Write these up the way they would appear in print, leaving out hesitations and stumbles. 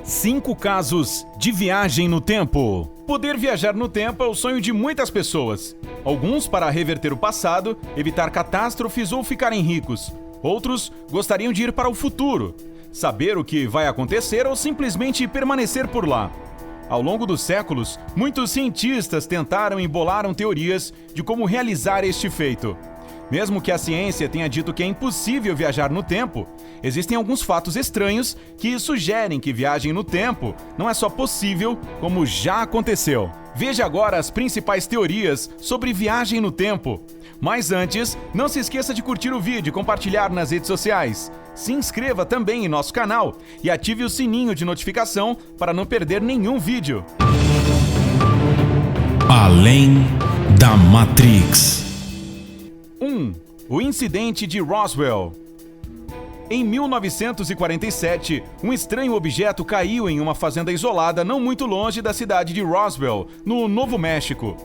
5 casos de viagem no tempo. Poder viajar no tempo é o sonho de muitas pessoas. Alguns para reverter o passado, evitar catástrofes ou ficarem ricos. Outros gostariam de ir para o futuro, saber o que vai acontecer ou simplesmente permanecer por lá. Ao longo dos séculos, muitos cientistas tentaram e bolaram teorias de como realizar este feito. Mesmo que a ciência tenha dito que é impossível viajar no tempo, existem alguns fatos estranhos que sugerem que viagem no tempo não é só possível, como já aconteceu. Veja agora as principais teorias sobre viagem no tempo. Mas antes, não se esqueça de curtir o vídeo e compartilhar nas redes sociais. Se inscreva também em nosso canal e ative o sininho de notificação para não perder nenhum vídeo. Além da Matrix. 1. O incidente de Roswell. Em 1947, um estranho objeto caiu em uma fazenda isolada não muito longe da cidade de Roswell, no Novo México.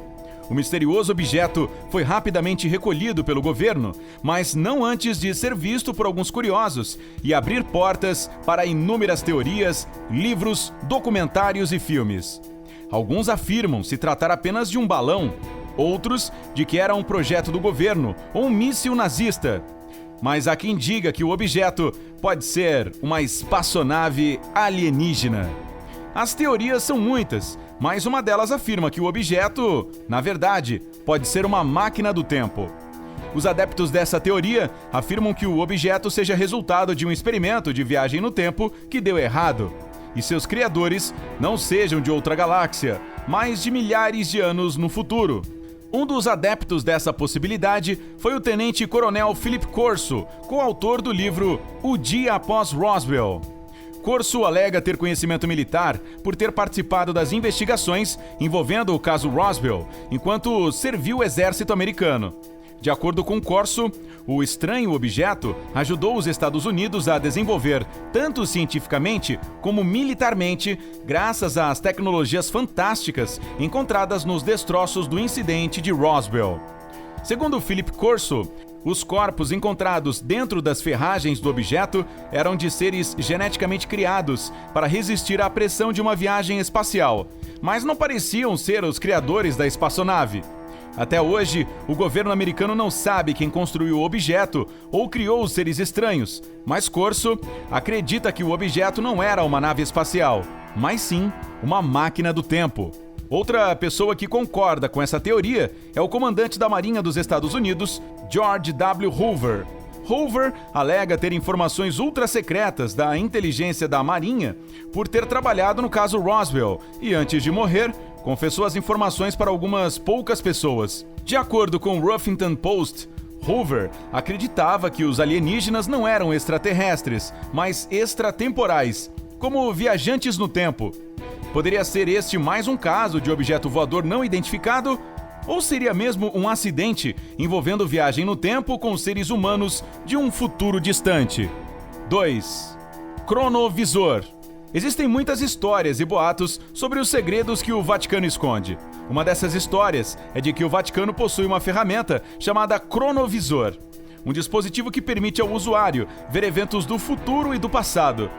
O misterioso objeto foi rapidamente recolhido pelo governo, mas não antes de ser visto por alguns curiosos e abrir portas para inúmeras teorias, livros, documentários e filmes. Alguns afirmam se tratar apenas de um balão, outros de que era um projeto do governo ou um míssil nazista. Mas há quem diga que o objeto pode ser uma espaçonave alienígena. As teorias são muitas, mas uma delas afirma que o objeto, na verdade, pode ser uma máquina do tempo. Os adeptos dessa teoria afirmam que o objeto seja resultado de um experimento de viagem no tempo que deu errado, e seus criadores não sejam de outra galáxia, mas de milhares de anos no futuro. Um dos adeptos dessa possibilidade foi o tenente-coronel Philip Corso, coautor do livro O Dia Após Roswell. Corso alega ter conhecimento militar por ter participado das investigações envolvendo o caso Roswell, enquanto serviu o exército americano. De acordo com Corso, o estranho objeto ajudou os Estados Unidos a desenvolver, tanto cientificamente como militarmente, graças às tecnologias fantásticas encontradas nos destroços do incidente de Roswell. Segundo Philip Corso, os corpos encontrados dentro das ferragens do objeto eram de seres geneticamente criados para resistir à pressão de uma viagem espacial, mas não pareciam ser os criadores da espaçonave. Até hoje, o governo americano não sabe quem construiu o objeto ou criou os seres estranhos, mas Corso acredita que o objeto não era uma nave espacial, mas sim uma máquina do tempo. Outra pessoa que concorda com essa teoria é o comandante da Marinha dos Estados Unidos, George W. Hoover. Hoover alega ter informações ultra-secretas da inteligência da Marinha por ter trabalhado no caso Roswell e, antes de morrer, confessou as informações para algumas poucas pessoas. De acordo com o Huffington Post, Hoover acreditava que os alienígenas não eram extraterrestres, mas extratemporais, como viajantes no tempo. Poderia ser este mais um caso de objeto voador não identificado? Ou seria mesmo um acidente envolvendo viagem no tempo com seres humanos de um futuro distante? 2. Cronovisor. Existem muitas histórias e boatos sobre os segredos que o Vaticano esconde. Uma dessas histórias é de que o Vaticano possui uma ferramenta chamada cronovisor, um dispositivo que permite ao usuário ver eventos do futuro e do passado.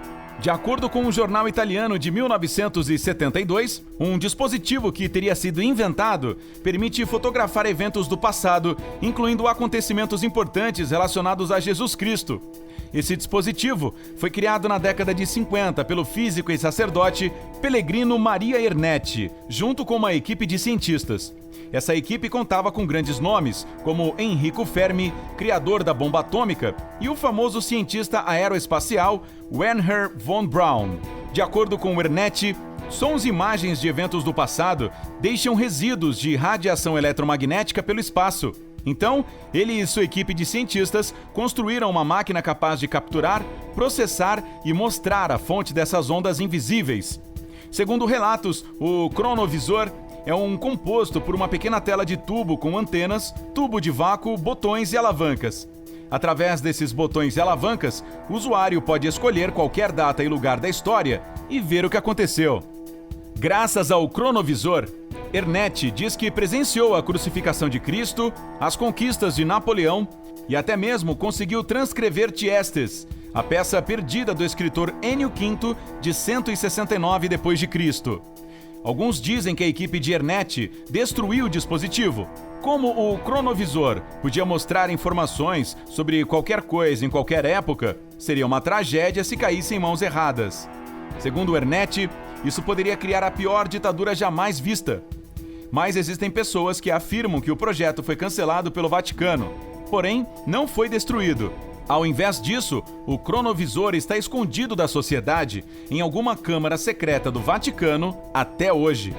De acordo com um jornal italiano de 1972, um dispositivo que teria sido inventado permite fotografar eventos do passado, incluindo acontecimentos importantes relacionados a Jesus Cristo. Esse dispositivo foi criado na década de 50 pelo físico e sacerdote Pellegrino Maria Ernetti, junto com uma equipe de cientistas. Essa equipe contava com grandes nomes, como Enrico Fermi, criador da bomba atômica, e o famoso cientista aeroespacial Wernher von Braun. De acordo com Ernetti, sons e imagens de eventos do passado deixam resíduos de radiação eletromagnética pelo espaço. Então, ele e sua equipe de cientistas construíram uma máquina capaz de capturar, processar e mostrar a fonte dessas ondas invisíveis. Segundo relatos, o cronovisor é um composto por uma pequena tela de tubo com antenas, tubo de vácuo, botões e alavancas. Através desses botões e alavancas, o usuário pode escolher qualquer data e lugar da história e ver o que aconteceu. Graças ao cronovisor, Ernetti diz que presenciou a crucificação de Cristo, as conquistas de Napoleão e até mesmo conseguiu transcrever tiestes, a peça perdida do escritor Ennio V de 169 d.C. Alguns dizem que a equipe de Ernetti destruiu o dispositivo. Como o cronovisor podia mostrar informações sobre qualquer coisa em qualquer época, seria uma tragédia se caísse em mãos erradas. Segundo Ernetti, isso poderia criar a pior ditadura jamais vista. Mas existem pessoas que afirmam que o projeto foi cancelado pelo Vaticano, porém não foi destruído. Ao invés disso, o cronovisor está escondido da sociedade em alguma câmara secreta do Vaticano até hoje.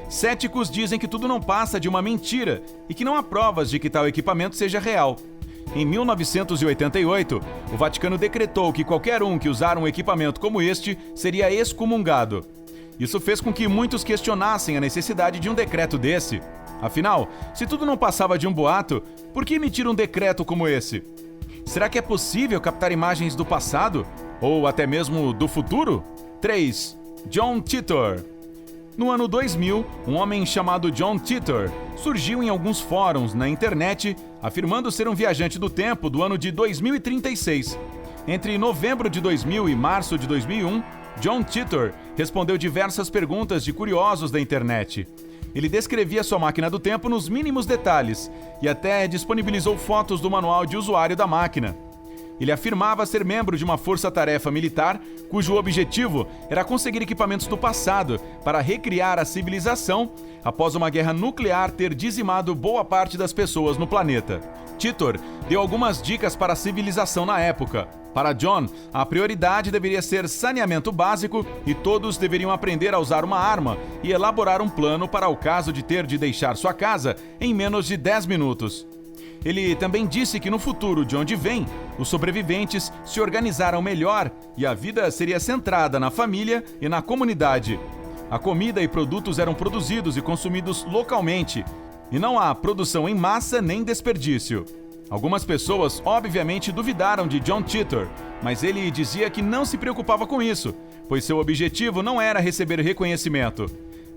Céticos dizem que tudo não passa de uma mentira e que não há provas de que tal equipamento seja real. Em 1988, o Vaticano decretou que qualquer um que usar um equipamento como este seria excomungado. Isso fez com que muitos questionassem a necessidade de um decreto desse. Afinal, se tudo não passava de um boato, por que emitir um decreto como esse? Será que é possível captar imagens do passado? Ou até mesmo do futuro? 3. John Titor. No ano 2000, um homem chamado John Titor surgiu em alguns fóruns na internet afirmando ser um viajante do tempo do ano de 2036. Entre novembro de 2000 e março de 2001, John Titor respondeu diversas perguntas de curiosos da internet. Ele descrevia sua máquina do tempo nos mínimos detalhes e até disponibilizou fotos do manual de usuário da máquina. Ele afirmava ser membro de uma força-tarefa militar cujo objetivo era conseguir equipamentos do passado para recriar a civilização após uma guerra nuclear ter dizimado boa parte das pessoas no planeta. Titor deu algumas dicas para a civilização na época. Para John, a prioridade deveria ser saneamento básico e todos deveriam aprender a usar uma arma e elaborar um plano para o caso de ter de deixar sua casa em menos de 10 minutos. Ele também disse que no futuro de onde vem, os sobreviventes se organizaram melhor e a vida seria centrada na família e na comunidade. A comida e produtos eram produzidos e consumidos localmente, e não há produção em massa nem desperdício. Algumas pessoas, obviamente, duvidaram de John Titor, mas ele dizia que não se preocupava com isso, pois seu objetivo não era receber reconhecimento.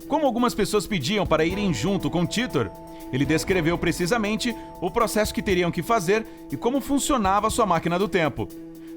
Como algumas pessoas pediam para irem junto com Titor, ele descreveu precisamente o processo que teriam que fazer e como funcionava sua máquina do tempo.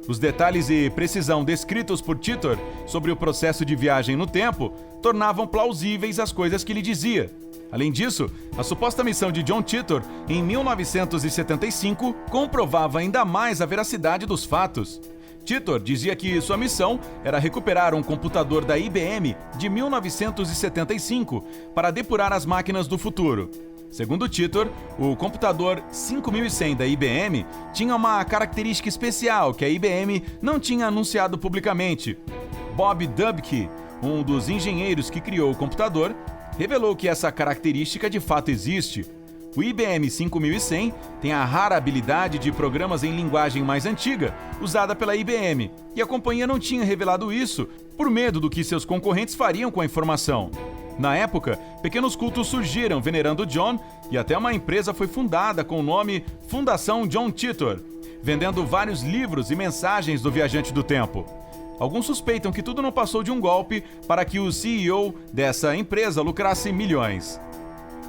Os detalhes e precisão descritos por Titor sobre o processo de viagem no tempo tornavam plausíveis as coisas que ele dizia. Além disso, a suposta missão de John Titor, em 1975, comprovava ainda mais a veracidade dos fatos. Titor dizia que sua missão era recuperar um computador da IBM de 1975 para depurar as máquinas do futuro. Segundo Titor, o computador 5100 da IBM tinha uma característica especial que a IBM não tinha anunciado publicamente. Bob Dubke, um dos engenheiros que criou o computador, revelou que essa característica de fato existe. O IBM 5100 tem a rara habilidade de programas em linguagem mais antiga, usada pela IBM, e a companhia não tinha revelado isso por medo do que seus concorrentes fariam com a informação. Na época, pequenos cultos surgiram venerando John e até uma empresa foi fundada com o nome Fundação John Titor, vendendo vários livros e mensagens do viajante do tempo. Alguns suspeitam que tudo não passou de um golpe para que o CEO dessa empresa lucrasse milhões.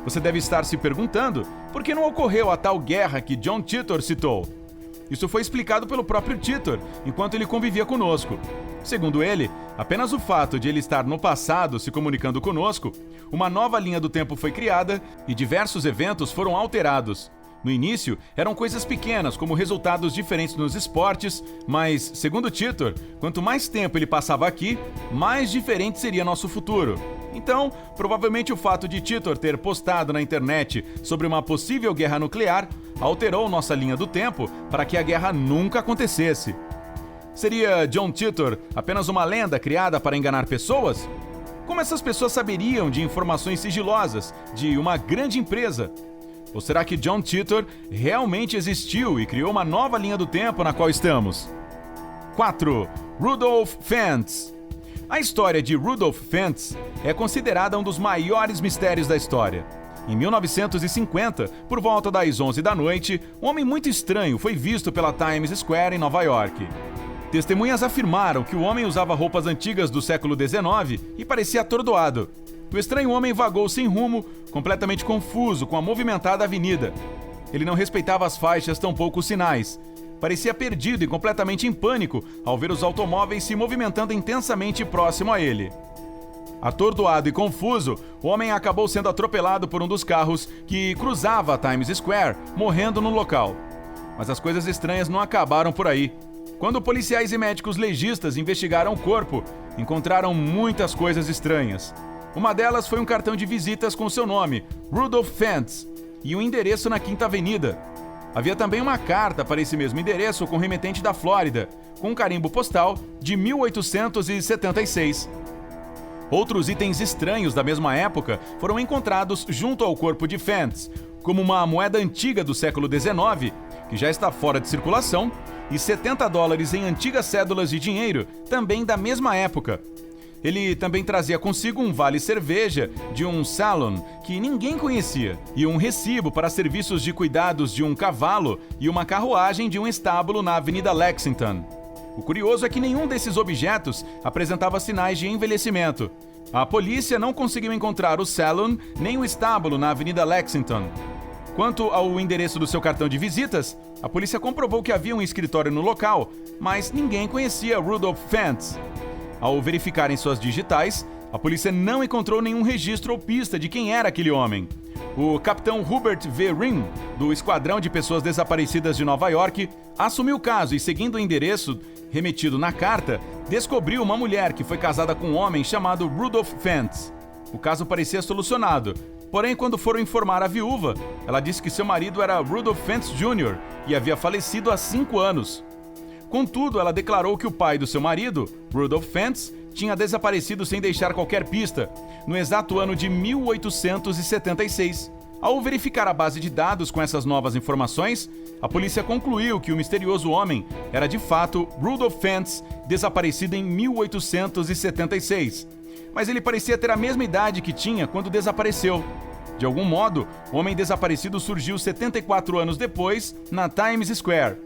Você deve estar se perguntando por que não ocorreu a tal guerra que John Titor citou. Isso foi explicado pelo próprio Titor enquanto ele convivia conosco. Segundo ele, apenas o fato de ele estar no passado se comunicando conosco, uma nova linha do tempo foi criada e diversos eventos foram alterados. No início, eram coisas pequenas, como resultados diferentes nos esportes, mas, segundo Titor, quanto mais tempo ele passava aqui, mais diferente seria nosso futuro. Então, provavelmente o fato de Titor ter postado na internet sobre uma possível guerra nuclear alterou nossa linha do tempo para que a guerra nunca acontecesse. Seria John Titor apenas uma lenda criada para enganar pessoas? Como essas pessoas saberiam de informações sigilosas de uma grande empresa? Ou será que John Titor realmente existiu e criou uma nova linha do tempo na qual estamos? 4. Rudolph Fentz. A história de Rudolph Fentz é considerada um dos maiores mistérios da história. Em 1950, por volta das 11 da noite, um homem muito estranho foi visto pela Times Square em Nova York. Testemunhas afirmaram que o homem usava roupas antigas do século XIX e parecia atordoado. O estranho homem vagou sem rumo, completamente confuso com a movimentada avenida. Ele não respeitava as faixas, tampouco os sinais. parecia perdido e completamente em pânico ao ver os automóveis se movimentando intensamente próximo a ele. Atordoado e confuso, o homem acabou sendo atropelado por um dos carros que cruzava a Times Square, morrendo no local. Mas as coisas estranhas não acabaram por aí. Quando policiais e médicos legistas investigaram o corpo, encontraram muitas coisas estranhas. Uma delas foi um cartão de visitas com seu nome, Rudolph Fentz, e um endereço na Quinta Avenida. Havia também uma carta para esse mesmo endereço com remetente da Flórida, com um carimbo postal de 1876. Outros itens estranhos da mesma época foram encontrados junto ao corpo de Fentz, como uma moeda antiga do século XIX, que já está fora de circulação, e $70 em antigas cédulas de dinheiro, também da mesma época. Ele também trazia consigo um vale-cerveja de um salon que ninguém conhecia, e um recibo para serviços de cuidados de um cavalo e uma carruagem de um estábulo na Avenida Lexington. O curioso é que nenhum desses objetos apresentava sinais de envelhecimento. A polícia não conseguiu encontrar o salon nem o estábulo na Avenida Lexington. Quanto ao endereço do seu cartão de visitas, a polícia comprovou que havia um escritório no local, mas ninguém conhecia Rudolph Fentz. Ao verificarem suas digitais, a polícia não encontrou nenhum registro ou pista de quem era aquele homem. O capitão Hubert V. Ring, do Esquadrão de Pessoas Desaparecidas de Nova York, assumiu o caso e, seguindo o endereço remetido na carta, descobriu uma mulher que foi casada com um homem chamado Rudolph Fentz. O caso parecia solucionado, porém, quando foram informar a viúva, ela disse que seu marido era Rudolph Fentz Jr. e havia falecido há 5 anos. Contudo, ela declarou que o pai do seu marido, Rudolph Fentz, tinha desaparecido sem deixar qualquer pista, no exato ano de 1876. Ao verificar a base de dados com essas novas informações, a polícia concluiu que o misterioso homem era de fato Rudolph Fentz, desaparecido em 1876. Mas ele parecia ter a mesma idade que tinha quando desapareceu. De algum modo, o homem desaparecido surgiu 74 anos depois, na Times Square.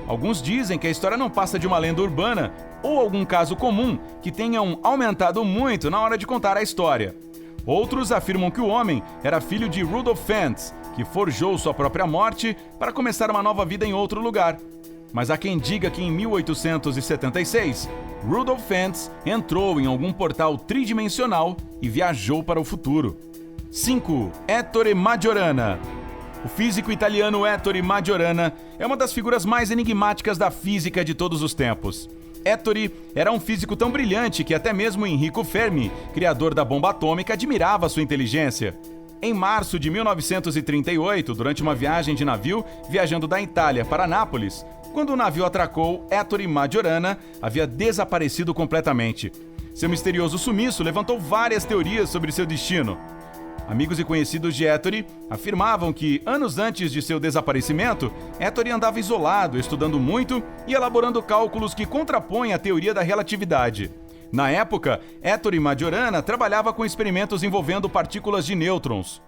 Alguns dizem que a história não passa de uma lenda urbana ou algum caso comum que tenham aumentado muito na hora de contar a história. Outros afirmam que o homem era filho de Rudolph Fentz, que forjou sua própria morte para começar uma nova vida em outro lugar. Mas há quem diga que em 1876, Rudolph Fentz entrou em algum portal tridimensional e viajou para o futuro. 5. Ettore Majorana. O físico italiano Ettore Majorana é uma das figuras mais enigmáticas da física de todos os tempos. Ettore era um físico tão brilhante que até mesmo Enrico Fermi, criador da bomba atômica, admirava sua inteligência. Em março de 1938, durante uma viagem de navio viajando da Itália para Nápoles, quando o navio atracou, Ettore Majorana havia desaparecido completamente. Seu misterioso sumiço levantou várias teorias sobre seu destino. Amigos e conhecidos de Ettore afirmavam que, anos antes de seu desaparecimento, Ettore andava isolado, estudando muito e elaborando cálculos que contrapõem a teoria da relatividade. Na época, Ettore Majorana trabalhava com experimentos envolvendo partículas de nêutrons.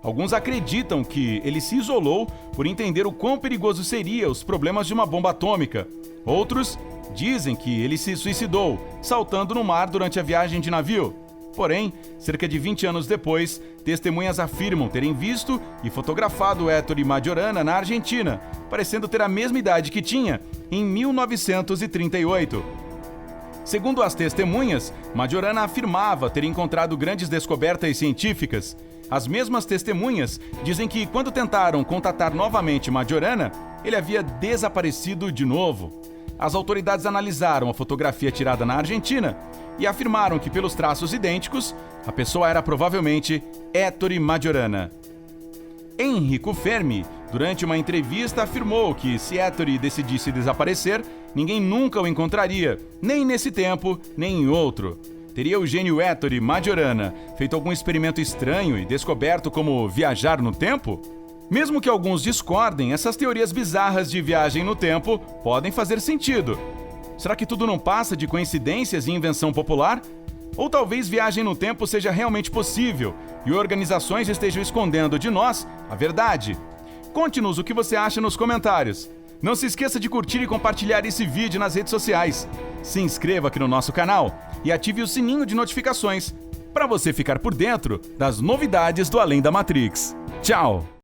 Alguns acreditam que ele se isolou por entender o quão perigoso seria os problemas de uma bomba atômica. Outros dizem que ele se suicidou, saltando no mar durante a viagem de navio. Porém, cerca de 20 anos depois, testemunhas afirmam terem visto e fotografado Ettore Majorana na Argentina, parecendo ter a mesma idade que tinha em 1938. Segundo as testemunhas, Majorana afirmava ter encontrado grandes descobertas científicas. As mesmas testemunhas dizem que, quando tentaram contatar novamente Majorana, ele havia desaparecido de novo. As autoridades analisaram a fotografia tirada na Argentina e afirmaram que, pelos traços idênticos, a pessoa era provavelmente Ettore Majorana. Enrico Fermi, durante uma entrevista, afirmou que, se Ettore decidisse desaparecer, ninguém nunca o encontraria, nem nesse tempo, nem em outro. Teria o gênio Ettore Majorana feito algum experimento estranho e descoberto como viajar no tempo? Mesmo que alguns discordem, essas teorias bizarras de viagem no tempo podem fazer sentido. Será que tudo não passa de coincidências e invenção popular? Ou talvez viagem no tempo seja realmente possível e organizações estejam escondendo de nós a verdade? Conte-nos o que você acha nos comentários. Não se esqueça de curtir e compartilhar esse vídeo nas redes sociais. Se inscreva aqui no nosso canal e ative o sininho de notificações para você ficar por dentro das novidades do Além da Matrix. Tchau!